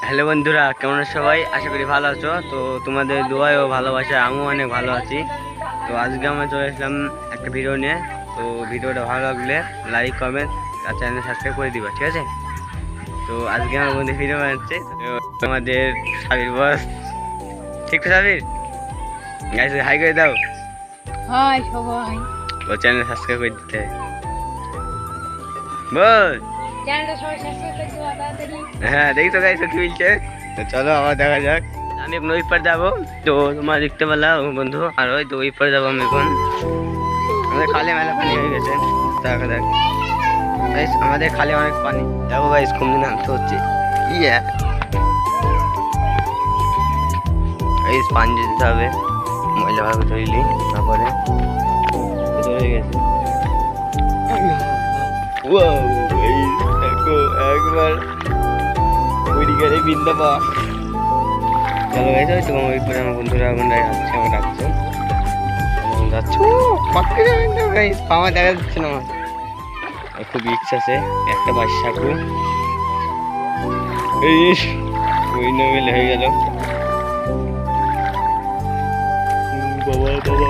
Hello বন্ধুরা, কেমন আছো সবাই? আশা করি ভালো আছো। তো তোমাদের দোয়ায় ও ভালোবাসা আমিও অনেক ভালো আছি। তো আজকে আমরা চলে আসলাম একটা ভিডিও নিয়ে। তো ভিডিওটা ভালো লাগলে লাইক কমেন্ট আর চ্যানেল সাবস্ক্রাইব করে দিবা, ঠিক আছে? তো আজকে আমার বন্ধু ভিডিও বানাচ্ছে। তো আমাদের সাবির বস, ঠিক তো সাবির? গাইস হাই করে দাও। হাই সবাই, ও চ্যানেল সাবস্ক্রাইব করে দিতে বল। চ্যানেলটা সবাই সাবস্ক্রাইব করে দিও তাড়াতাড়ি। হ্যাঁ দেখি তো গাইস কি বলছে। তো চলো আবার দেখা যাক। আমি এখন ওই পার যাবো। তো তোমার দেখতে পেলাম বন্ধু, আর ওই তো ওই পার যাবো আমি এখন। আমাদের খালে মেলা পানি হয়ে গেছে। দেখা যাক গাইস, আমাদের খালে অনেক পানি। দেখো গাইস কোন দিন আনতে হচ্ছে। ইয়ে গাইস পানি দিতে হবে, ময়লা ভাবে ধরলি তারপরে হয়ে গেছে। ওয়াও গাইস দেখো একবার উড়ি গেলে বিন্দাবাস। চলো গাইস, ওই তোমার ওই করে আমার বন্ধুরা এখন যাচ্ছে, আমার ডাকছে। যাচ্ছ পাক্কা যাবেন তো গাইস, পাওয়া দেখা যাচ্ছে না আমার। আর খুব ইচ্ছা আছে একটা বাসাকু। এই ওই নভেল হয়ে গেল। বাবা বাবা